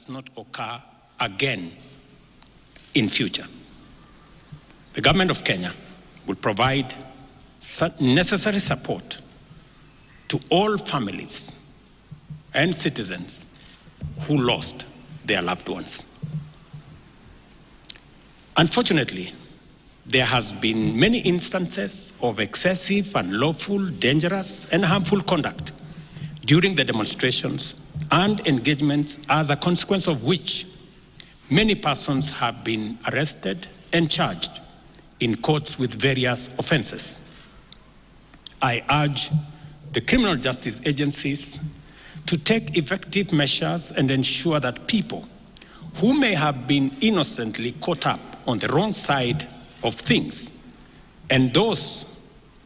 not occur again in future. The government of Kenya will provide necessary support to all families and citizens who lost their loved ones. Unfortunately, there has been many instances of excessive, unlawful, dangerous, and harmful conduct during the demonstrations and engagements, as a consequence of which many persons have been arrested and charged in courts with various offenses. I urge the criminal justice agencies to take effective measures and ensure that people who may have been innocently caught up on the wrong side of things and those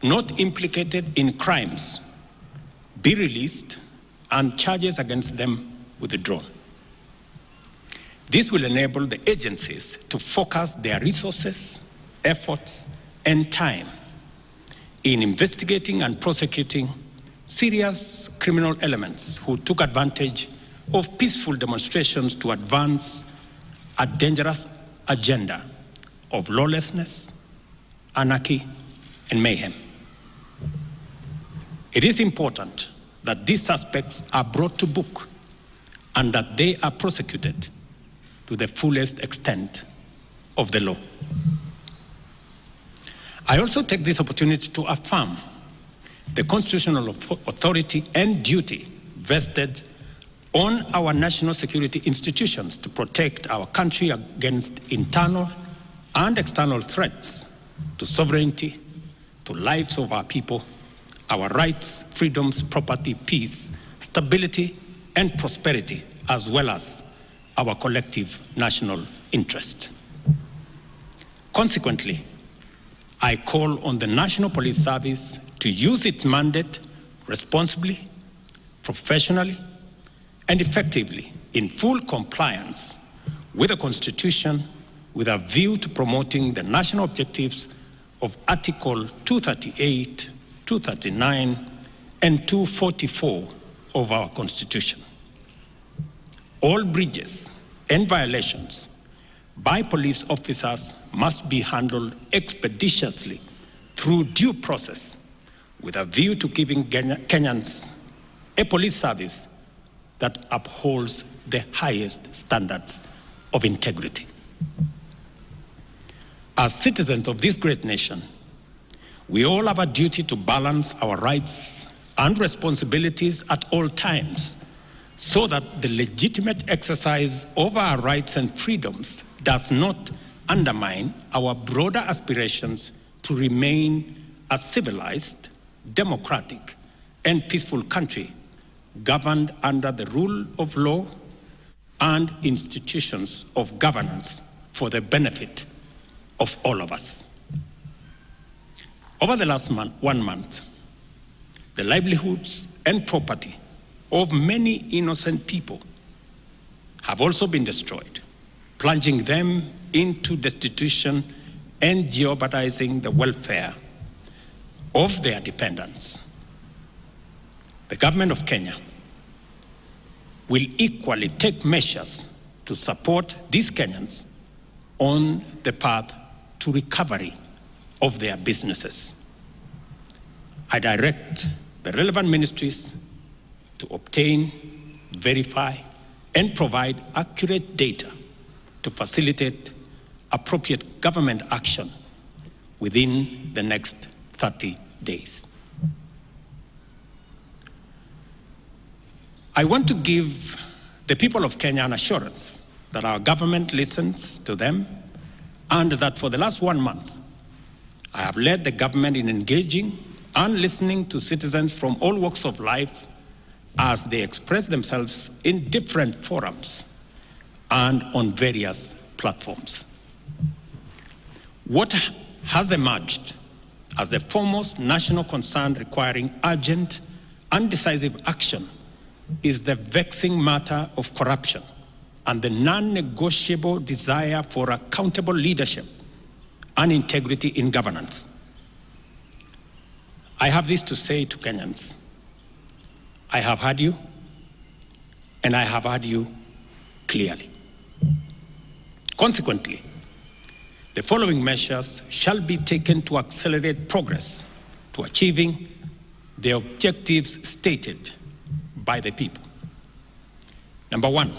not implicated in crimes be released and charges against them withdrawn. This will enable the agencies to focus their resources, efforts, and time in investigating and prosecuting serious criminal elements who took advantage of peaceful demonstrations to advance a dangerous agenda of lawlessness, anarchy, and mayhem. It is important that these suspects are brought to book and that they are prosecuted to the fullest extent of the law. I also take this opportunity to affirm the constitutional authority and duty vested on our national security institutions to protect our country against internal and external threats to sovereignty, to lives of our people, our rights, freedoms, property, peace, stability, and prosperity, as well as our collective national interest. Consequently, I call on the National Police Service to use its mandate responsibly, professionally, and effectively in full compliance with the Constitution, with a view to promoting the national objectives of Article 238, 239, and 244 of our Constitution. All breaches and violations by police officers must be handled expeditiously through due process, with a view to giving Kenyans a police service that upholds the highest standards of integrity. As citizens of this great nation, we all have a duty to balance our rights and responsibilities at all times, so that the legitimate exercise of our rights and freedoms does not undermine our broader aspirations to remain a civilized, democratic, and peaceful country governed under the rule of law and institutions of governance for the benefit of all of us. Over the last 1 month, the livelihoods and property of many innocent people have also been destroyed, plunging them into destitution and jeopardizing the welfare of their dependents. The government of Kenya will equally take measures to support these Kenyans on the path to recovery of their businesses. I direct the relevant ministries to obtain, verify, and provide accurate data to facilitate appropriate government action within the next 30 days. I want to give the people of Kenya an assurance that our government listens to them, and that for the last 1 month, I have led the government in engaging and listening to citizens from all walks of life as they express themselves in different forums and on various platforms. What has emerged as the foremost national concern requiring urgent and decisive action is the vexing matter of corruption and the non-negotiable desire for accountable leadership and integrity in governance. I have this to say to Kenyans. I have heard you, and I have heard you clearly. Consequently, the following measures shall be taken to accelerate progress to achieving the objectives stated by the people. Number one,